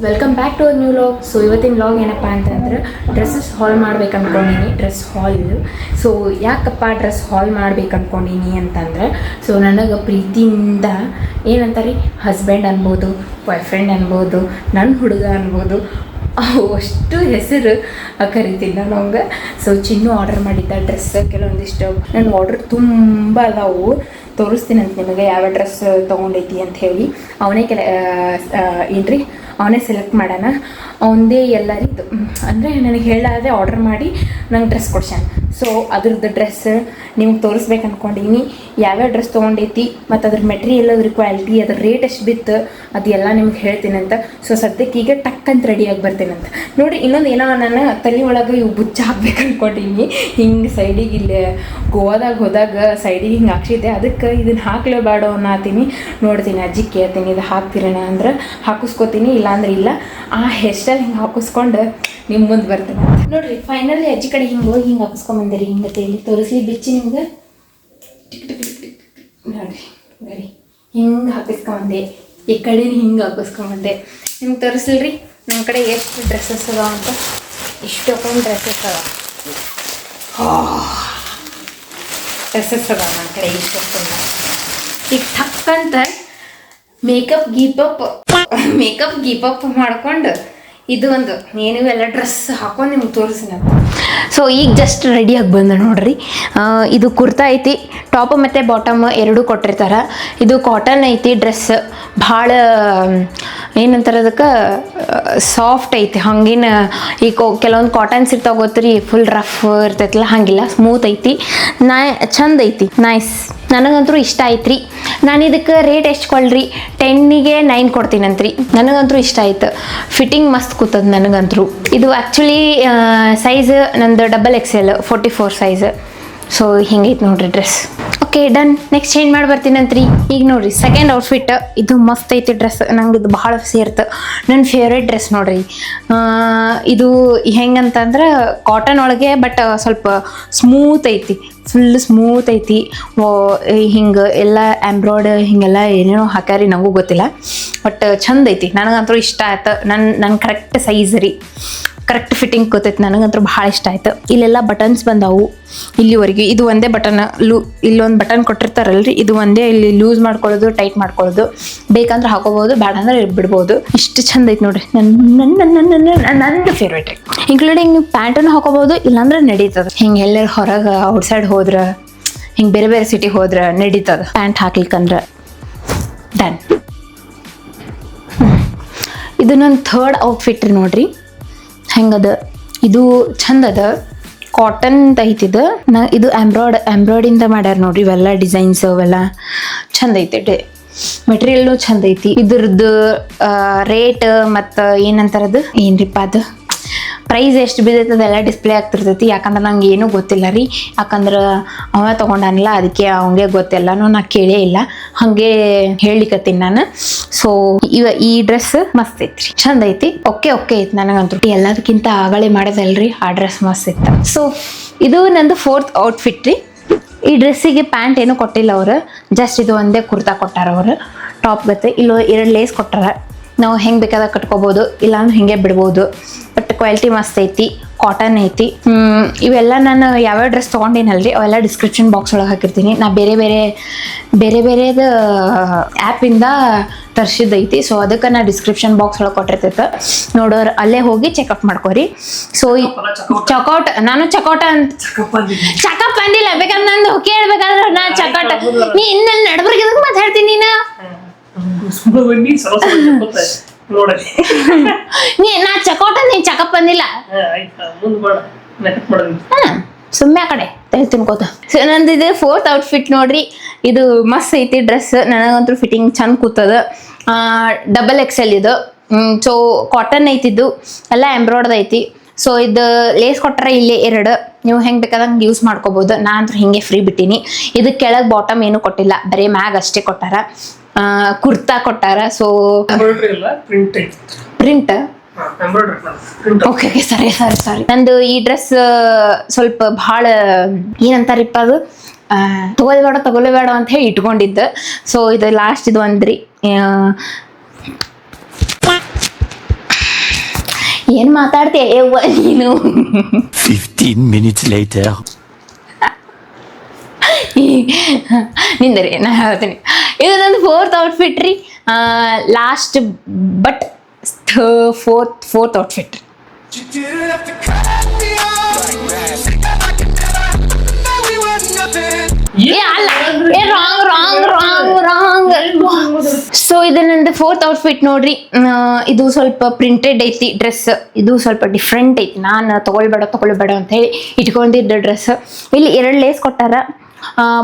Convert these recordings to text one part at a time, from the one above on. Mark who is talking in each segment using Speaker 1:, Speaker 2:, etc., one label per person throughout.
Speaker 1: Welcome back to new vlog. So ಇವತ್ತಿನ vlog ಏನಪ್ಪ ಅಂತಂದ್ರೆ ಡ್ರೆಸ್ಸಸ್ ಹಾಲ್ ಮಾಡ್ಬೇಕು ಅಂದ್ಕೊಂಡೀನಿ. Dress haul. ಸೊ ಯಾಕಪ್ಪ ಡ್ರೆಸ್ ಹಾಲ್ ಮಾಡ್ಬೇಕು ಅಂದ್ಕೊಂಡೀನಿ ಅಂತಂದ್ರೆ, ಸೊ ನನಗೆ ಪ್ರೀತಿಯಿಂದ ಏನಂತಾರೆ ಹಸ್ಬೆಂಡ್ ಅನ್ಬೋದು, ಬಾಯ್ ಫ್ರೆಂಡ್ ಅನ್ಬೋದು, ನನ್ನ ಹುಡುಗ ಅನ್ಬೋದು, ಅಷ್ಟು ಹೆಸರು ಕರಿತೀನಿ ನಾನು ಅವಂಗೆ. ಸೊ ಚಿನ್ನು ಆರ್ಡರ್ ಮಾಡಿದ್ದ ಡ್ರೆಸ್ ಕೆಲವೊಂದಿಷ್ಟು ನನ್ನ ಆರ್ಡರ್ ತುಂಬ ಅದಾವು. ತೋರಿಸ್ತೀನಿ ಅಂತ ನಿಮಗೆ ಯಾವ ಡ್ರೆಸ್ ತೊಗೊಂಡೈತಿ ಅಂತ ಹೇಳಿ. ಅವನೇ ಏನ್ರಿ ಅವನೇ ಸೆಲೆಕ್ಟ್ ಮಾಡೋಣ. ಅವನದೇ ಎಲ್ಲರಿದ್ದು ಅಂದರೆ ನನಗೆ ಹೇಳಾದರೆ ಆರ್ಡರ್ ಮಾಡಿ ನಂಗೆ ಡ್ರೆಸ್ ಕೊಡ್ಸ್ಯಾನ. ಸೊ ಅದ್ರದ್ದು ಡ್ರೆಸ್ ನಿಮ್ಗೆ ತೋರಿಸ್ಬೇಕು ಅಂದ್ಕೊಂಡೀನಿ. ಯಾವ್ಯಾವ ಡ್ರೆಸ್ ತೊಗೊಂಡೈತಿ ಮತ್ತು ಅದ್ರ ಮೆಟೀರಿಯಲ್, ಅದ್ರ ಕ್ವಾಲಿಟಿ, ಅದ್ರ ರೇಟ್ ಎಷ್ಟು ಬಿತ್ತು ಅದೆಲ್ಲ ನಿಮ್ಗೆ ಹೇಳ್ತೀನಂತ. ಸೊ ಸದ್ಯಕ್ಕೆ ಈಗ ಟಕ್ ಅಂತ ರೆಡಿಯಾಗಿ ಬರ್ತೀನಂತ. ನೋಡಿ, ಇನ್ನೊಂದು ಏನೋ ನಾನು ತಲೆ ಒಳಗೆ ಇವು ಬುಚ್ಚ ಹಾಕ್ಬೇಕು ಅಂದ್ಕೊಂಡೀನಿ. ಹಿಂಗೆ ಸೈಡಿಗೆ ಇಲ್ಲಿ ಗೋವಾದಾಗ ಹೋದಾಗ ಸೈಡಿಗೆ ಹಿಂಗೆ ಹಾಕ್ಸಿದ್ದೆ. ಅದಕ್ಕೆ ಇದನ್ನು ಹಾಕ್ಲೇಬೇಡ ಅನ್ನತೀನಿ. ನೋಡ್ತೀನಿ, ಅಜ್ಜಿ ಕೇಳ್ತೀನಿ ಇದು ಹಾಕ್ತೀರಣ ಅಂದ್ರೆ ಹಾಕಿಸ್ಕೋತೀನಿ, ಇಲ್ಲಾಂದ್ರೆ ಇಲ್ಲ. ಆ ಹೇರ್ ಸ್ಟೈಲ್ ಹಿಂಗೆ ಹಾಕಿಸ್ಕೊಂಡು ನಿಮ್ಮ ಮುಂದೆ ಬರ್ತೀನಿ ನೋಡಿರಿ. ಫೈನಲಿ ಅಜ್ಜಿ ಕಡೆ ಹಿಂಗೆ ಹೋಗಿ ಹಿಂಗೆ ಹಾಕಿಸ್ಕೊಂಬಂದಿರಿ. ಹಿಂಗೆ ತೇಲಿ ತೋರಿಸ್ಲಿ ಬಿಚ್ಚಿ ನಿಮ್ಗೆ ನೋಡಿರಿ. ಬರೀ ಹಿಂಗೆ ಹಾಕಿಸ್ಕೊಂಬಂದೆ, ಈ ಕಡೆ ಹಿಂಗೆ ಹಾಕಿಸ್ಕೊಂಬಂದೆ. ನಿಮ್ಗೆ ತೋರಿಸ್ಲಿರಿ ನನ್ನ ಕಡೆ ಎಷ್ಟು ಡ್ರೆಸ್ಸಸ್ ಅದಾವ ಅಂತ. ಇಷ್ಟೊಂದು ಡ್ರೆಸ್ಸಸ್ ಅದಾವ, ಡ್ರೆಸ್ಸಸ್ ಅದಾವ ನನ್ನ ಕಡೆ ಇಷ್ಟೊಂದು. ಈಗ ಟಕ್ಕಂತ ಮೇಕಪ್ ಗೀಪಪ್ ಮಾಡ್ಕೊಂಡು ಇದು ಒಂದು ಏನು ಎಲ್ಲ ಡ್ರೆಸ್ ಹಾಕೊಂಡು ನಿಮ್ಗೆ ತೋರಿಸಿನ. ಸೊ ಈಗ ಜಸ್ಟ್ ರೆಡಿಯಾಗಿ ಬಂದ ನೋಡ್ರಿ. ಇದು ಕುರ್ತಾ ಐತಿ, ಟಾಪ್ ಮತ್ತು ಬಾಟಮ್ ಎರಡೂ ಕೊಟ್ಟಿರ್ತಾರೆ. ಇದು ಕಾಟನ್ ಐತಿ ಡ್ರೆಸ್, ಭಾಳ ಏನಂತಾರೆ ಅದಕ್ಕೆ ಸಾಫ್ಟ್ ಐತಿ. ಹಂಗಿನ ಈಗ ಕೆಲವೊಂದು ಕಾಟನ್ಸ್ ಇರ್ತಾವೆ ಗೊತ್ತ್ರಿ, ಫುಲ್ ರಫ್ ಇರ್ತೈತಿಲ್ಲ, ಹಂಗಿಲ್ಲ, ಸ್ಮೂತ್ ಐತಿ, ಚಂದ ಐತಿ, ನೈಸ್. ನನಗಂತೂ ಇಷ್ಟ ಆಯ್ತು ರೀ. ನಾನು ಇದಕ್ಕೆ ರೇಟ್ ಎಷ್ಟು ಕೊಳ್ರಿ, 10ಗೆ 9 ಕೊಡ್ತೀನಂತ್ರಿ. ನನಗಂತೂ ಇಷ್ಟ ಆಯ್ತು, ಫಿಟ್ಟಿಂಗ್ ಮಸ್ತ್ ಕೂತದ ನನಗಂತೂ. ಇದು ಆ್ಯಕ್ಚುಲಿ ಸೈಜ್ ನಂದು XXL 44 ಸೈಜ್. ಸೊ ಹಿಂಗೈತೆ ನೋಡ್ರಿ dress. Okay done. Next change ಮಾಡಿ ಬರ್ತೀನಂತ್ರಿ. ಈಗ ನೋಡ್ರಿ ಸೆಕೆಂಡ್ ಔಟ್ಫಿಟ್. ಇದು ಮಸ್ತ್ ಐತಿ ಡ್ರೆಸ್, ನಂಗೆ ಇದು ಭಾಳ ಸೇರ್ತು. ನನ್ನ ಫೇವ್ರೇಟ್ ಡ್ರೆಸ್ ನೋಡ್ರಿ. ಇದು ಹೆಂಗಂತಂದ್ರೆ ಕಾಟನ್ ಒಳಗೆ ಬಟ್ ಸ್ವಲ್ಪ ಸ್ಮೂತ್ ಐತಿ, ಫುಲ್ ಸ್ಮೂತ್ ಐತಿ. ಹಿಂಗೆ ಎಲ್ಲ ಎಂಬ್ರಾಯ್ಡ್ ಹಿಂಗೆಲ್ಲ ಏನೇನೋ ಹಾಕ್ಯಾರಿ, ನನಗೂ ಗೊತ್ತಿಲ್ಲ, ಬಟ್ ಚಂದ ಐತಿ. ನನಗಂತೂ ಇಷ್ಟ ಆಯ್ತು. ನನ್ನ ಕರೆಕ್ಟ್ ಸೈಜ್ ರೀ, ಕರೆಕ್ಟ್ ಫಿಟ್ಟಿಂಗ್ ಕೂತೈತಿ. ನನಗಂತೂ ಭಾಳ ಇಷ್ಟ ಆಯ್ತು. ಇಲ್ಲೆಲ್ಲ ಬಟನ್ಸ್ ಬಂದಾವು ಇಲ್ಲಿವರೆಗೆ. ಇದು ಒಂದೇ ಬಟನ್, ಇಲ್ಲೊಂದು ಬಟನ್ ಕೊಟ್ಟಿರ್ತಾರಲ್ರಿ, ಇದು ಒಂದೇ. ಇಲ್ಲಿ ಲೂಸ್ ಮಾಡ್ಕೊಳ್ಳೋದು, ಟೈಟ್ ಮಾಡ್ಕೊಳ್ಳೋದು, ಬೇಕಂದ್ರೆ ಹಾಕೋಬಹುದು, ಬೇಡ ಅಂದ್ರೆ ಬಿಡ್ಬೋದು. ಇಷ್ಟು ಚಂದ ಐತಿ ನೋಡ್ರಿ. ನನ್ನ ಫೇವ್ರೇಟ್, ಇನ್ಕ್ಲೂಡಿಂಗ್ ನೀವು ಪ್ಯಾಂಟನ್ನು ಹಾಕೋಬಹುದು, ಇಲ್ಲಾಂದ್ರೆ ನಡೀತದೆ. ಹಿಂಗೆ ಎಲ್ಲರೂ ಹೊರಗೆ ಔಟ್ಸೈಡ್ ಹೋದ್ರೆ, ಹಿಂಗೆ ಬೇರೆ ಬೇರೆ ಸಿಟಿ ಹೋದ್ರೆ ನಡೀತದೆ ಪ್ಯಾಂಟ್ ಹಾಕ್ಲಿಕ್ಕಂದ್ರೆ. ಡನ್. ಇದು ನನ್ನ ಥರ್ಡ್ ಔಟ್ಫಿಟ್ ರೀ. ನೋಡ್ರಿ ಹೆಂಗದ, ಇದು ಚಂದ ಅದ, ಕಾಟನ್ ಐತಿದು. ಇದು ಎಂಬ್ರಾಯ್ಡಿಂದ ಮಾಡ್ಯಾರ ನೋಡ್ರಿ. ಇವೆಲ್ಲ ಡಿಸೈನ್ಸ್ ಅವೆಲ್ಲ ಚಂದ ಐತಿ. ಮೆಟೀರಿಯಲ್ನು ಚಂದ ಐತಿ. ಇದ್ರದ್ದು ರೇಟ್ ಮತ್ತು ಏನಂತಾರದು ಏನ್ರಿಪ್ಪ ಅದು ಪ್ರೈಸ್ ಎಷ್ಟು ಬಿದ್ದೈತೆ ಅದೆಲ್ಲ ಡಿಸ್ಪ್ಲೇ ಆಗ್ತಿರ್ತೈತಿ. ಯಾಕಂದ್ರೆ ನಂಗೆ ಏನೂ ಗೊತ್ತಿಲ್ಲ ರೀ. ಯಾಕಂದ್ರೆ ಅವ ತೊಗೊಂಡಾನಲ್ಲ, ಅದಕ್ಕೆ ಅವಂಗೆ ಗೊತ್ತಿಲ್ಲ, ನಾ ಕೇಳೇ ಇಲ್ಲ, ಹಾಗೆ ಹೇಳಿಕತ್ತೀನಿ ನಾನು. ಸೊ ಈ ಡ್ರೆಸ್ ಮಸ್ತ್ ಐತ್ರಿ, ಚಂದ ಐತಿ. ಓಕೆ ಐತಿ ನನಗಂತೂ. ಎಲ್ಲದಕ್ಕಿಂತ ಆಗಳೇ ಮಾಡೋದಲ್ರಿ, ಆ ಡ್ರೆಸ್ ಮಸ್ತ್ ಇತ್ತು. ಸೊ ಇದು ನಂದು 4th ಔಟ್ಫಿಟ್ ರೀ. ಈ ಡ್ರೆಸ್ಸಿಗೆ ಪ್ಯಾಂಟ್ ಏನೂ ಕೊಟ್ಟಿಲ್ಲ ಅವರು, ಜಸ್ಟ್ ಇದು ಒಂದೇ ಕುರ್ತಾ ಕೊಟ್ಟಾರ ಅವರು, ಟಾಪ್ ಗತ್ತೆ. ಇಲ್ಲೋ 2 ಲೇಸ್ ಕೊಟ್ಟಾರ, ನಾವು ಹೆಂಗೆ ಬೇಕಾದಾಗ ಕಟ್ಕೋಬೋದು, ಇಲ್ಲಾಂದ್ರೆ ಹಿಂಗೆ ಬಿಡ್ಬೋದು. ಬಟ್ ಕ್ವಾಲಿಟಿ ಮಸ್ತ್ ಐತಿ, ಕಾಟನ್ ಐತಿ. ಇವೆಲ್ಲ ನಾನು ಯಾವ್ಯಾವ ಡ್ರೆಸ್ ತೊಗೊಂಡೇನಲ್ರಿ ಅವೆಲ್ಲ ಡಿಸ್ಕ್ರಿಪ್ಷನ್ ಬಾಕ್ಸ್ ಒಳಗೆ ಹಾಕಿರ್ತೀನಿ. ನಾ ಬೇರೆ ಬೇರೆದು ಆ್ಯಪಿಂದ ತರಿಸಿದ್ದೈತಿ. ಸೊ ಅದಕ್ಕೆ ನಾ ಡಿಸ್ಕ್ರಿಪ್ಷನ್ ಬಾಕ್ಸ್ ಒಳಗೆ ಕೊಟ್ಟಿರ್ತೈತೆ, ನೋಡೋರು ಅಲ್ಲೇ ಹೋಗಿ ಚೆಕ್ಔಟ್ ಮಾಡ್ಕೋರಿ. ಸೊ ಚೆಕ್ಔಟ್, ನಾನು ಚೆಕ್ಔಟ್ ಅಂತ ಚೆಕಪ್ ಅಂದಿಲ್ಲ, ಬೇಕಾದ್ರೆ ನಂದು ಕೇಳ್ಬೇಕಾದ್ರೆ ನಾ ಚೆಕ್ಔಟ್. ನೀ ಇನ್ನೆಲ್ಲಿ ನಡ್ಬರ್ಗೆ ಮಾತಾಡ್ತೀನಿ ನೀನು. ನಾ ಚೆಕ್ಔಟ್ ನೀ ಚೆಕಪ್ ಬಂದಿಲ್ಲ, ಸುಮ್ಮನೆ ಆ ಕಡೆ ತಲೆ ತಿನ್ಕೋತ. ಸೊ ನಂದು ಇದು 4th ಔಟ್ಫಿಟ್ ನೋಡ್ರಿ. ಇದು ಮಸ್ತ್ ಐತಿ ಡ್ರೆಸ್, ನನಗಂತೂ ಫಿಟ್ಟಿಂಗ್ ಚಂದ ಕೂತದ. XXL ಇದು. ಸೊ ಕಾಟನ್ ಐತಿದ್ದು, ಎಲ್ಲ ಎಂಬ್ರಾಯ್ಡ್ ಐತಿ. ಸೊ ಇದು ಲೇಸ್ ಕೊಟ್ಟಾರ ಇಲ್ಲಿ 2, ನೀವು ಹೆಂಗೆ ಬೇಕಾದಂಗೆ ಯೂಸ್ ಮಾಡ್ಕೋಬೋದು. ನಾ ಅಂತೂ ಹಿಂಗೆ ಫ್ರೀ ಬಿಟ್ಟೀನಿ. ಇದು ಕೆಳಗೆ ಬಾಟಮ್ ಏನು ಕೊಟ್ಟಿಲ್ಲ, ಬರೀ ಮ್ಯಾಗ್ ಅಷ್ಟೇ ಕೊಟ್ಟಾರ. ಕುರ್ತಾ ಕೊಟ್ಟಾರ. ಸೊ ಪ್ರಿಂಟ್ ಓಕೆ ಸರಿ. ನಂದು ಈ ಡ್ರೆಸ್ ಸ್ವಲ್ಪ ಭಾಳ ಏನಂತಾರಿಪ್ಪ ಅದು, ತಗೊಳ್ಬೇಡ ಅಂತ ಹೇಳಿ ಇಟ್ಕೊಂಡಿದ್ದೆ. ಸೊ ಇದು ಲಾಸ್ಟ್ ಇದು ಅಂದ್ರಿ ಏನು ಮಾತಾಡ್ತೀಯ ಯವ್ವ ನೀನು.
Speaker 2: 15 minutes later.
Speaker 1: ನಿಂದರಿ ನಾ ಹೇಳ್ತೀನಿ. ಇದು ನಂದು 4th ಔಟ್ಫಿಟ್ ರೀ. Last but fourth outfit. So ಇದು ನಂದು 4th ಔಟ್ಫಿಟ್ ನೋಡ್ರಿ. ಇದು ಸ್ವಲ್ಪ ಪ್ರಿಂಟೆಡ್ ಐತಿ ಡ್ರೆಸ್. ಇದು ಸ್ವಲ್ಪ ಡಿಫ್ರೆಂಟ್ ಐತಿ. ನಾನು ತಗೊಳ್ಬೇಡ ಅಂತ ಹೇಳಿ ಇಟ್ಕೊಂಡಿದ್ದ ಡ್ರೆಸ್. ಇಲ್ಲಿ 2 ಲೇಸ್ ಕೊಟ್ಟಾರ.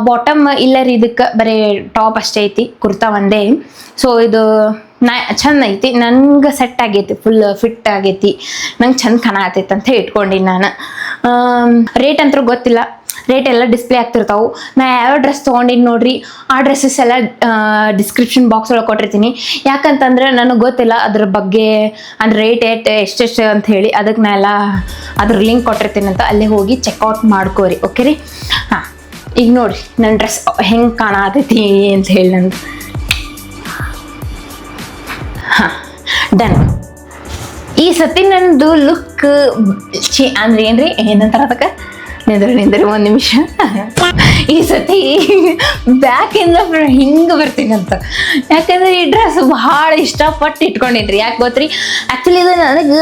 Speaker 1: ಬಾಟಮ್ ಇಲ್ಲ ರೀ, ಇದಕ್ಕೆ ಬರೀ ಟಾಪ್ ಅಷ್ಟೇ ಐತಿ, ಕುರ್ತಾ ಒಂದೇ. ಸೊ ಇದು ಚಂದ ಐತಿ, ನನ್ಗೆ ಸೆಟ್ ಆಗೈತಿ, ಫುಲ್ ಫಿಟ್ ಆಗೈತಿ, ನಂಗೆ ಚಂದ ಕಾಣತೈತಿ ಅಂತ ಹೇಳಿ ಇಟ್ಕೊಂಡಿನಿ ನಾನು. ರೇಟ್ ಅಂತೂ ಗೊತ್ತಿಲ್ಲ, ರೇಟ್ ಎಲ್ಲ ಡಿಸ್ಪ್ಲೇ ಆಗ್ತಿರ್ತಾವೆ. ನಾ ಯಾವ ಡ್ರೆಸ್ ತೊಗೊಂಡಿನಿ ನೋಡ್ರಿ, ಆ ಡ್ರೆಸ್ಸಸ್ ಎಲ್ಲ ಡಿಸ್ಕ್ರಿಪ್ಷನ್ ಬಾಕ್ಸ್ ಒಳಗೆ ಕೊಟ್ಟಿರ್ತೀನಿ. ಯಾಕಂತಂದ್ರೆ ನನಗೆ ಗೊತ್ತಿಲ್ಲ ಅದ್ರ ಬಗ್ಗೆ, ಅಂದ್ರೆ ರೇಟ್ ಎಷ್ಟೆಷ್ಟು ಅಂತ ಹೇಳಿ. ಅದಕ್ಕೆ ನಾ ಎಲ್ಲ ಅದ್ರ ಲಿಂಕ್ ಕೊಟ್ಟಿರ್ತೀನಿ ಅಂತ ಅಲ್ಲೇ ಹೋಗಿ ಚೆಕ್ಔಟ್ ಮಾಡ್ಕೋರಿ. ಓಕೆ ರೀ. ಹಾಂ, ಈಗ ನೋಡ್ರಿ ನನ್ನ ಡ್ರೆಸ್ ಹೆಂಗೆ ಕಾಣತೈತಿ ಅಂತ ಹೇಳಿ ನಂದು. ಹಾಂ, ಡನ್. ಈ ಸತಿ ನಂದು ಲುಕ್ ಅಂದ್ರೆ ಏನ್ರಿ, ಏನಂತಾರ ಅದಕ್ಕೆ, ನಿಂದ್ರಿ 1 ನಿಮಿಷ. ಈ ಸತಿ ಬ್ಯಾಕಿಂದ ಹಿಂಗೆ ಬರ್ತೀನಿ ಅಂತ. ಯಾಕಂದ್ರೆ ಈ ಡ್ರೆಸ್ ಭಾಳ ಇಷ್ಟಪಟ್ಟು ಇಟ್ಕೊಂಡಿನ್ರಿ. ಯಾಕೆ ಗೊತ್ತ್ರಿ, ಆ್ಯಕ್ಚುಲಿ ಇದು ನನಗೆ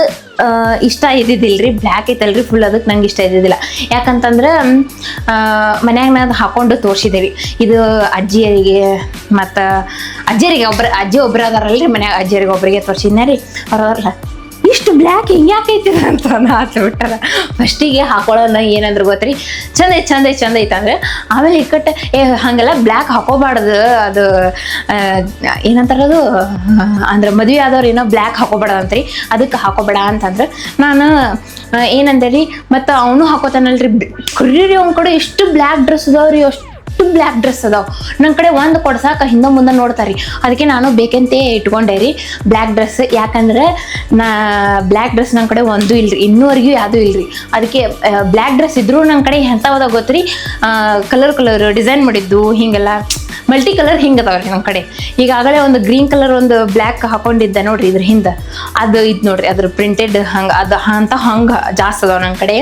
Speaker 1: ಇಷ್ಟ ಇದ್ದಿದ್ದಿಲ್ಲ ರೀ. ಬ್ಲ್ಯಾಕ್ ಐತಲ್ರಿ ಫುಲ್, ಅದಕ್ಕೆ ನಂಗೆ ಇಷ್ಟ ಇದ್ದಿದ್ದಿಲ್ಲ. ಯಾಕಂತಂದ್ರೆ ಮನ್ಯಾಗ ನಾನು ಹಾಕೊಂಡು ತೋರಿಸಿದ್ದೇವೆ. ಇದು ಅಜ್ಜಿಯರಿಗೆ ಮತ್ತು ಅಜ್ಜಿ ಒಬ್ಬರು ಅದಾರಲ್ರಿ ಮನ್ಯಾಗ, ಅಜ್ಜಿಯರಿಗೆ ಒಬ್ಬರಿಗೆ ತೋರಿಸಿದ್ನೇ ರೀ. ಅವ್ರು ಅದಾರಲ್ಲ, ಇಷ್ಟು ಬ್ಲ್ಯಾಕ್ ಹಿಂಗೆ ಯಾಕೈತಿದ ಅಂತ ಬಿಟ್ಟಾರ. ಫಸ್ಟಿಗೆ ಹಾಕೊಳ್ಳೋಣ ಏನಂದ್ರೆ ಗೊತ್ತ್ರಿ, ಚಂದ ಐತೆ ಅಂದ್ರೆ, ಆಮೇಲೆ ಇಕ್ಕಟ್ಟು ಹಾಗೆಲ್ಲ ಬ್ಲ್ಯಾಕ್ ಹಾಕೋಬಾರ್ದು, ಅದು ಏನಂತಾರದು ಅಂದ್ರೆ ಮದುವೆ ಆದವ್ರು ಏನೋ ಬ್ಲ್ಯಾಕ್ ಹಾಕೋಬೇಡದಂತ್ರಿ, ಅದಕ್ಕೆ ಹಾಕೋಬೇಡ ಅಂತಂದ್ರೆ ನಾನು ಏನಂದೆ ರೀ. ಮತ್ತು ಅವನು ಹಾಕೋತಾನಲ್ರಿ, ಕರೀರಿ ಅವ್ನ ಕಡೆ ಎಷ್ಟು ಬ್ಲ್ಯಾಕ್ ಡ್ರೆಸ್ ಅದಾವ್ರಿ, ಅಷ್ಟು ಬ್ಲ್ಯಾಕ್ ಡ್ರೆಸ್ ಅದಾವ. ನನ್ನ ಕಡೆ ಒಂದು ಕೊಡ್ಸಾಕ ಹಿಂದೆ ಮುಂದೆ ನೋಡ್ತಾರೆ. ಅದಕ್ಕೆ ನಾನು ಬೇಕಂತೆ ಇಟ್ಕೊಂಡೆ ರೀ ಬ್ಲ್ಯಾಕ್ ಡ್ರೆಸ್. ಯಾಕಂದ್ರೆ ಬ್ಲ್ಯಾಕ್ ಡ್ರೆಸ್ ನನ್ನ ಕಡೆ ಒಂದು ಇಲ್ರಿ, ಇನ್ನೂವರೆಗೂ ಯಾವುದೂ ಇಲ್ರಿ. ಅದಕ್ಕೆ ಬ್ಲ್ಯಾಕ್ ಡ್ರೆಸ್ ಇದ್ರೂ ನನ್ನ ಕಡೆ ಎಂಥವದಾಗ ಗೊತ್ತ್ರಿ, ಕಲರ್ ಡಿಸೈನ್ ಮಾಡಿದ್ದು ಹಿಂಗೆಲ್ಲ ಮಲ್ಟಿ ಕಲರ್ ಹಿಂಗೆ ಅದಾವ್ರಿ ನನ್ನ ಕಡೆ. ಈಗಾಗಲೇ ಒಂದು ಗ್ರೀನ್ ಕಲರ್ ಒಂದು ಬ್ಲ್ಯಾಕ್ ಹಾಕೊಂಡಿದ್ದೆ ನೋಡ್ರಿ ಇದ್ರ ಹಿಂದೆ, ಅದು ಇದು ನೋಡ್ರಿ, ಅದ್ರ ಪ್ರಿಂಟೆಡ್ ಹಂಗೆ ಅದು ಅಂತ ಹಂಗೆ ಜಾಸ್ತಿ ಅದಾವ ನನ್ನ ಕಡೆ.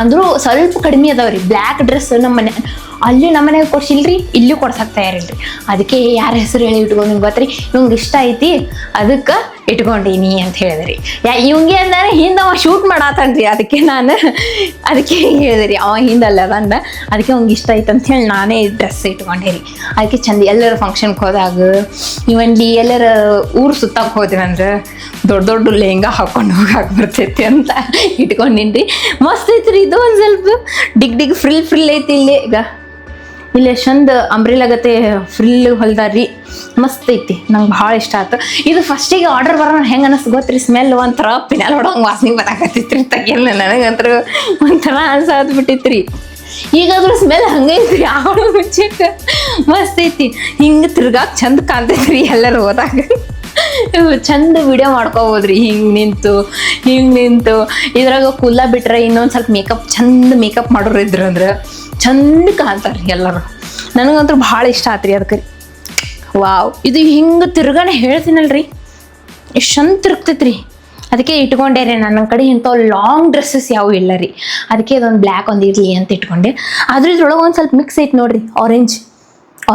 Speaker 1: ಅಂದರೂ ಸ್ವಲ್ಪ ಕಡಿಮೆ ಅದಾವ್ರಿ ಬ್ಲ್ಯಾಕ್ ಡ್ರೆಸ್. ನಮ್ಮ ಮನೆಗೆ ಕೊಡ್ಸಿಲ್ರಿ, ಇಲ್ಲೂ ಕೊಡ್ಸಕ್ಕೆ ತಯಾರಿಲ್ರಿ. ಅದಕ್ಕೆ ಯಾರ ಹೆಸರು ಹೇಳಿ ಇಟ್ಕೊಂಡು ಗೊತ್ತ್ರಿ, ಇವಂಗೆ ಇಷ್ಟ ಐತಿ ಅದಕ್ಕೆ ಇಟ್ಕೊಂಡೀನಿ ಅಂತ ಹೇಳಿದ್ರಿ. ಇವಂಗೆ ಅಂದರೆ ಹಿಂದೆ ಅವ ಶೂಟ್ ಮಾಡಾತನ್ರಿ, ಅದಕ್ಕೆ ಹೇಳಿದೆ ರೀ, ಅವ ಹಿಂದಲ್ಲ ಅದಂದ, ಅದಕ್ಕೆ ಅವ್ನಿಗೆ ಇಷ್ಟ ಐತೆ ಅಂತ ಹೇಳಿ ನಾನೇ ಡ್ರೆಸ್ ಇಟ್ಕೊಂಡೆ ರೀ. ಅದಕ್ಕೆ ಚಂದ ಎಲ್ಲರ ಫಂಕ್ಷನ್ಗೆ ಹೋದಾಗ, ಇವನ್ಲಿ ಎಲ್ಲರ ಊರು ಸುತ್ತಕ್ಕೆ ಹೋದ್ವಿ ಅಂದ್ರೆ ದೊಡ್ಡ ಲೆಹಂಗಾ ಹಾಕೊಂಡು ಹೋಗಕ್ಕೆ ಬರ್ತೈತಿ ಅಂತ ಇಟ್ಕೊಂಡಿನ್ರಿ. ಮಸ್ತ್ ಐತ್ರಿ ಇದು. ಒಂದು ಸ್ವಲ್ಪ ಡಿಗ್ ಫ್ರಿಲ್ ಐತಿ ಇಲ್ಲಿ ಚಂದ ಅಂಬ್ರಿಲಾಗತ್ತೆ ಫ್ರಿಲ್ ಹೊಲ್ದಾರ್ರಿ, ಮಸ್ತ್ ಐತಿ, ನಂಗೆ ಭಾಳ ಇಷ್ಟ ಆಯ್ತು ಇದು. ಫಸ್ಟಿಗೆ ಆರ್ಡರ್ ಬರೋಣ ಹೆಂಗೆ ಅನ್ನಿಸ್ತು ಗೊತ್ತ್ರಿ, ಸ್ಮೆಲ್ ಒಂಥರ ಪಿನಾಲ್ ಹೊಡೋಂಗೆ ವಾಸನೆ ಬರಾಕತ್ತೈತ್ರಿ. ತೆಗಿಯಲ್ಲ ನನಗಂತೂ ಒಂಥರ ಅನ್ಸಾದ್ಬಿಟ್ಟಿತ್ರಿ. ಈಗಾದ್ರೂ ಸ್ಮೆಲ್ ಹಂಗೈತ್ರಿ, ಆವಳು ಮುಂಚೆಕ್ಕೆ ಮಸ್ತ್ ಐತಿ. ಹಿಂಗೆ ತಿರ್ಗಾಕ್ ಚಂದ ಕಾಣ್ತೈತ್ರಿ ಎಲ್ಲರೂ ಹೋದಾಗ. ಚಂದ ವಿಡಿಯೋ ಮಾಡ್ಕೋಬೋದ್ರಿ ಹಿಂಗೆ ನಿಂತು. ಇದ್ರಾಗ ಕುಲ್ಲ ಬಿಟ್ರೆ ಇನ್ನೊಂದು ಸ್ವಲ್ಪ ಚಂದ ಮೇಕಪ್ ಮಾಡೋರು ಇದ್ರು ಅಂದ್ರೆ ಚಂದ ಕಾಣ್ತಾರೆ ಎಲ್ಲರೂ. ನನಗಂತೂ ಭಾಳ ಇಷ್ಟ ಆತ್ರಿ ಅದಕ್ಕೆ. ವಾವ್, ಇದು ಹಿಂಗೆ ತಿರ್ಗಾನೆ ಹೇಳ್ತೀನಲ್ರಿ, ಎಷ್ಟು ಚಂದ ತಿರುಗ್ತೈತ್ರಿ. ಅದಕ್ಕೆ ಇಟ್ಕೊಂಡೆ ರೀ. ನನ್ನ ಕಡೆ ಇಂಥವು ಲಾಂಗ್ ಡ್ರೆಸ್ಸಸ್ ಯಾವೂ ಇಲ್ಲ ರೀ, ಅದಕ್ಕೆ ಇದೊಂದು ಬ್ಲ್ಯಾಕ್ ಒಂದು ಇರಲಿ ಅಂತ ಇಟ್ಕೊಂಡೆ. ಆದ್ರೆ ಇದ್ರೊಳಗೆ ಒಂದು ಸ್ವಲ್ಪ ಮಿಕ್ಸ್ ಐತಿ ನೋಡ್ರಿ,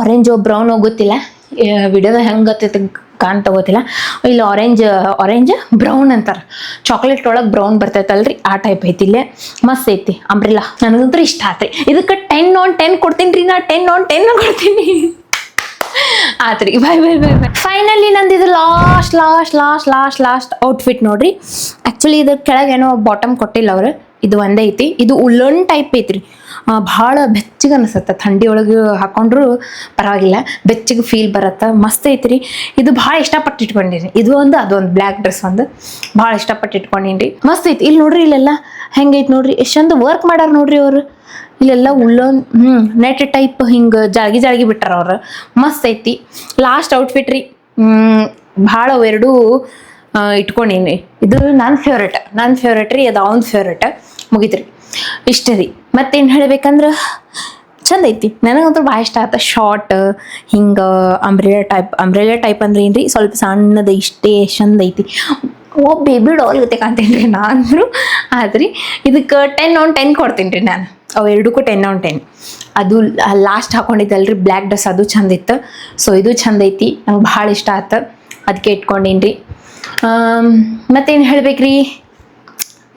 Speaker 1: ಆರೆಂಜು ಬ್ರೌನ್ ಗೊತ್ತಿಲ್ಲ, ವಿಡಿಯೋದಾಗ ಹೆಂಗೆ ಗೊತ್ತೈತೆ ಕಾಣ್ತಾ ಗೊತ್ತಿಲ್ಲ. ಇಲ್ಲಿ ಆರೆಂಜ್ ಬ್ರೌನ್ ಅಂತಾರೆ, ಚಾಕ್ಲೇಟ್ ಒಳಗೆ ಬ್ರೌನ್ ಬರ್ತೈತಲ್ರಿ, ಆ ಟೈಪ್ ಐತಿ. ಇಲ್ಲೇ ಮಸ್ತ್ ಐತಿ ಅಂಬ್ರಿಲ್ಲಾ, ನನಗಂತೂ ಇಷ್ಟ ಆತ್ರಿ. ಇದಕ್ಕೆ 10/10 ಕೊಡ್ತೀನಿ ರೀ, ನಾ 10/10 ಕೊಡ್ತೀನಿ. ಆತ್ರಿ, ಬಾಯ್. ಫೈನಲಿ ನಂದು ಇದು ಲಾಸ್ಟ್ ಔಟ್ಫಿಟ್ ನೋಡ್ರಿ. ಆ್ಯಕ್ಚುಲಿ ಇದ್ರ ಕೆಳಗೆ ಏನೋ ಬಾಟಮ್ ಕೊಟ್ಟಿಲ್ಲ ಅವರು, ಇದು ಒಂದೇ ಐತಿ. ಇದು ಉಲ್ಲನ್ ಟೈಪ್ ಐತ್ರಿ, ಭಾಳ ಬೆಚ್ಚಗೆ ಅನಿಸುತ್ತೆ. ಥಂಡಿ ಒಳಗೆ ಹಾಕೊಂಡ್ರು ಪರವಾಗಿಲ್ಲ, ಬೆಚ್ಚಗೆ ಫೀಲ್ ಬರುತ್ತೆ, ಮಸ್ತ್ ಐತ್ರಿ. ಇದು ಭಾಳ ಇಷ್ಟಪಟ್ಟು ಇಟ್ಕೊಂಡಿರಿ. ಅದೊಂದು ಬ್ಲ್ಯಾಕ್ ಡ್ರೆಸ್ ಒಂದು ಭಾಳ ಇಷ್ಟಪಟ್ಟು ಇಟ್ಕೊಂಡಿನಿ, ಮಸ್ತ್ ಐತಿ. ಇಲ್ಲಿ ನೋಡ್ರಿ, ಇಲ್ಲೆಲ್ಲ ಹೆಂಗೈತಿ ನೋಡ್ರಿ, ಎಷ್ಟೊಂದು ವರ್ಕ್ ಮಾಡ್ಯಾರ ನೋಡ್ರಿ ಅವರು. ಇಲ್ಲೆಲ್ಲ ಉಲ್ಲನ್ ನೆಟ್ ಟೈಪ್ ಹಿಂಗೆ ಜಾಳ್ಗಿ ಬಿಟ್ಟಾರ ಅವ್ರು, ಮಸ್ತ್ ಐತಿ. ಲಾಸ್ಟ್ ಔಟ್ಫಿಟ್ ರೀ, ಭಾಳ ಎರಡೂ ಇಟ್ಕೊಂಡೀನಿ. ಇದು ನನ್ನ ಫೇವ್ರೇಟ್ ರೀ, ಅದು ಅವ್ನ ಫೇವ್ರೇಟ್. ಮುಗಿತ್ರಿ, ಇಷ್ಟ ರೀ. ಮತ್ತೇನು ಹೇಳ್ಬೇಕಂದ್ರೆ ಚಂದ ಐತಿ, ನನಗಂತೂ ಭಾಳ ಇಷ್ಟ ಆಯ್ತು. ಶಾರ್ಟ್ ಹಿಂಗೆ ಅಂಬ್ರೆಲಾ ಟೈಪ್ ಅಂದ್ರೆ ಏನ್ರಿ, ಸ್ವಲ್ಪ ಸಣ್ಣದ ಇಷ್ಟೇ ಚಂದ ಐತಿ. ಓ ಬೇಬಿ ಡಾಲ್ ಜೊತೆ ಕಾಣ್ತೀನಿ ರೀ ನಾನು. ಆದ್ರಿ ಇದಕ್ಕೆ 10/10 ಕೊಡ್ತೀನಿ ರೀ ನಾನು. ಅವು ಎರಡಕ್ಕೂ 10/10. ಅದು ಲಾಸ್ಟ್ ಹಾಕೊಂಡಿದ್ದಲ್ರಿ ಬ್ಲ್ಯಾಕ್ ಡ್ರೆಸ್, ಅದು ಚಂದ ಇತ್ತು. ಸೊ ಇದು ಚಂದ ಐತಿ, ನಂಗೆ ಭಾಳ ಇಷ್ಟ ಆಯ್ತು, ಅದಕ್ಕೆ ಇಟ್ಕೊಂಡೀನಿ ರೀ. ಮತ್ತೇನು ಹೇಳ್ಬೇಕ್ರಿ,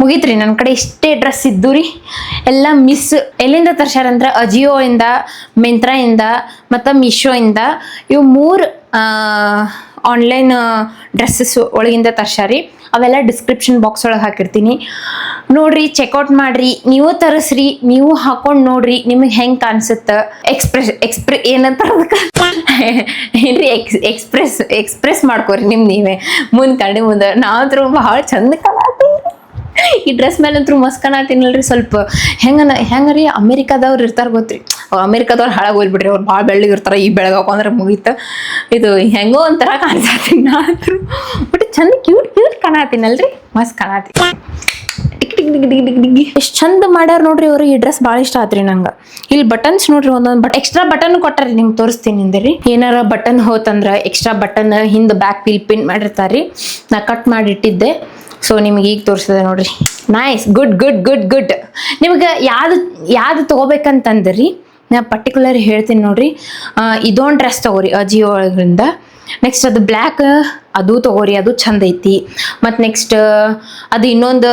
Speaker 1: ಮುಗೀತ್ರಿ ನನ್ನ ಕಡೆ ಇಷ್ಟೇ ಡ್ರೆಸ್ ಇದ್ದು ರೀ. ಎಲ್ಲ ಮಿಸ್ ಎಲ್ಲಿಂದ ತರ್ಸ್ಯಾರಂದ್ರೆ ಅಜಿಯೋಯಿಂದ, ಮಿಂತ್ರಾಯಿಂದ ಮತ್ತು ಮೀಶೋಯಿಂದ. ಇವು 3 ಆನ್ಲೈನ್ ಡ್ರೆಸ್ಸಸ್ ಒಳಗಿಂದ ತರ್ಸ್ಯಾರಿ. ಅವೆಲ್ಲ ಡಿಸ್ಕ್ರಿಪ್ಷನ್ ಬಾಕ್ಸ್ ಒಳಗೆ ಹಾಕಿರ್ತೀನಿ, ನೋಡ್ರಿ, ಚೆಕ್ಔಟ್ ಮಾಡ್ರಿ, ನೀವು ತರಿಸ್ರಿ, ನೀವು ಹಾಕೊಂಡು ನೋಡ್ರಿ, ನಿಮಗೆ ಹೆಂಗೆ ಕಾಣಿಸುತ್ತೆ. ಏನಂತ ಏನ್ರಿ ಎಕ್ಸ್ಪ್ರೆಸ್ ಮಾಡ್ಕೋರಿ ನೀವೇ ಮುಂದೆ ಮುಂದೆ. ನಾವಂತರೂ ಭಾಳ ಚಂದ ಕಾಣತ್ತೀವಿ ಈ ಡ್ರೆಸ್ ಮೇಲಂತೂ ಮಸ್ತ್ ಕಾಣತ್ತೀನಲ್ರಿ. ಸ್ವಲ್ಪ ಹೆಂಗರಿ ಅಮೇರಿಕಾದವ್ರು ಇರ್ತಾರೆ ಗೊತ್ತ್ರಿ, ಅಮೇರಿಕಾದವ್ರು ಹಾಳಾಗಿ ಹೋಗ್ಬಿಡ್ರಿ, ಅವ್ರು ಭಾಳ ಬೆಳ್ಳಗಿರ್ತಾರೆ. ಈ ಬೆಳಗ್ಗೆ ಹಾಕೊಂಡ್ರೆ ಮುಗೀತು. ಇದು ಹೆಂಗೋ ಒಂಥರ ಕಾಣಿಸ್ತೀನಿ ನಾದ್ರು, ಬಟ್ ಚಂದ ಕ್ಯೂಟ್ ಕಾಣತ್ತೀನಲ್ರಿ, ಮಸ್ತ್ ಕಾಣತ್ತೀನಿ. ಎಷ್ಟು ಚಂದ ಮಾಡ್ಯಾರ ನೋಡ್ರಿ ಅವರು. ಈ ಡ್ರೆಸ್ ಭಾಳ ಇಷ್ಟ ಆತ್ರಿ ನಂಗೆ. ಇಲ್ಲಿ ಬಟನ್ಸ್ ನೋಡ್ರಿ, ಒಂದೊಂದು ಎಕ್ಸ್ಟ್ರಾ ಬಟನ್ ಕೊಟ್ಟಾರಿ, ನಿಮ್ಗೆ ತೋರಿಸ್ತೀನಿ ಅಂದ್ರಿ. ಏನಾರ ಬಟನ್ ಹೋತಂದ್ರೆ ಎಕ್ಸ್ಟ್ರಾ ಬಟನ್ ಹಿಂದೆ ಬ್ಯಾಕ್ ಪಿನ್ ಮಾಡಿರ್ತಾರಿ. ನಾ ಕಟ್ ಮಾಡಿ ಇಟ್ಟಿದ್ದೆ, ಸೊ ನಿಮಗೆ ಈಗ ತೋರಿಸಿದೆ ನೋಡ್ರಿ. Nice, good. ನಿಮ್ಗೆ ಯಾವ್ದು ತೊಗೋಬೇಕಂತಂದ್ರಿ ನಾ ಪರ್ಟಿಕ್ಯುಲರ್ ಹೇಳ್ತೀನಿ ನೋಡ್ರಿ. ಇದೊಂದು ಡ್ರೆಸ್ ತೊಗೋರಿ ಅಜಿಯೋ ಒಳಗಿಂದ. ನೆಕ್ಸ್ಟ್ ಅದು ಬ್ಲ್ಯಾಕ್, ಅದು ತೊಗೋರಿ, ಅದು ಚಂದ ಐತಿ. ಮತ್ತು ನೆಕ್ಸ್ಟ್ ಅದು ಇನ್ನೊಂದು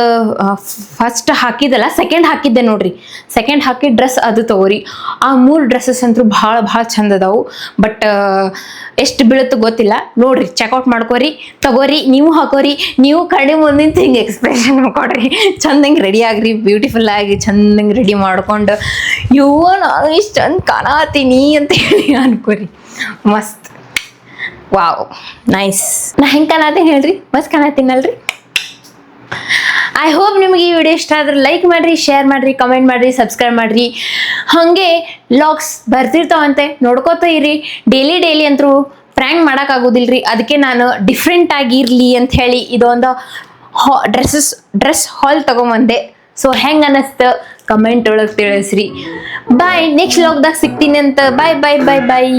Speaker 1: ಫಸ್ಟ್ ಹಾಕಿದಲ್ಲ, ಸೆಕೆಂಡ್ ಹಾಕಿದ್ದೆ ನೋಡ್ರಿ, ಸೆಕೆಂಡ್ ಹಾಕಿದ ಡ್ರೆಸ್ ಅದು ತೊಗೋರಿ. ಆ 3 ಡ್ರೆಸ್ಸಸ್ ಅಂತೂ ಭಾಳ ಚಂದ ಅದಾವು. ಬಟ್ ಎಷ್ಟು ಬೀಳುತ್ತೋ ಗೊತ್ತಿಲ್ಲ, ನೋಡ್ರಿ, ಚೆಕ್ಔಟ್ ಮಾಡ್ಕೋರಿ, ತಗೋರಿ, ನೀವು ಹಾಕೋರಿ, ನೀವು ಕಡೆ ಮುಂದಿಂತ ಹಿಂಗೆ ಎಕ್ಸ್ಪ್ರೆಷನ್ ಕೊಡ್ರಿ, ಚಂದಂಗೆ ರೆಡಿ ಆಗ್ರಿ, ಬ್ಯೂಟಿಫುಲ್ ಆಗಿ ಚಂದಂಗೆ ರೆಡಿ ಮಾಡ್ಕೊಂಡು ನಾನು ಇಷ್ಟು ಚಂದ ಕಾಣತೀನಿ ಅಂತ ಹೇಳಿ ಅನ್ಕೋರಿ. ಮಸ್ತ್, ವಾವ್, ನೈಸ್. ನಾ ಹೆಂಗೆ ಕಾಣತ್ತೀನಿ ಹೇಳ್ರಿ, ಮಸ್ತ್ ಕಾಣತ್ತೀನಲ್ರಿ. ಐ ಹೋಪ್ ನಿಮಗೆ ಈ ವಿಡಿಯೋ ಇಷ್ಟ ಆದ್ರೆ ಲೈಕ್ ಮಾಡಿರಿ, ಶೇರ್ ಮಾಡಿರಿ, ಕಮೆಂಟ್ ಮಾಡಿರಿ, ಸಬ್ಸ್ಕ್ರೈಬ್ ಮಾಡಿರಿ. ಹಾಗೆ ವ್ಲಾಗ್ಸ್ ಬರ್ತಿರ್ತಾವಂತೆ, ನೋಡ್ಕೋತಾ ಇರಿ. ಡೈಲಿ ಅಂತೂ ಫ್ರ್ಯಾಂಕ್ ಮಾಡೋಕ್ಕಾಗೋದಿಲ್ರಿ, ಅದಕ್ಕೆ ನಾನು ಡಿಫ್ರೆಂಟ್ ಆಗಿರಲಿ ಅಂತ ಹೇಳಿ ಇದೊಂದು ಡ್ರೆಸ್ ಹಾಲ್ ತೊಗೊಂಬಂದೆ. ಸೊ ಹೆಂಗೆ ಅನ್ನಿಸ್ತು ಕಮೆಂಟ್ ಒಳಗೆ ತಿಳಿಸ್ರಿ. ಬಾಯ್, ನೆಕ್ಸ್ಟ್ ವ್ಲಾಗ್ದಾಗ ಸಿಗ್ತೀನಿ ಅಂತ. ಬಾಯ್.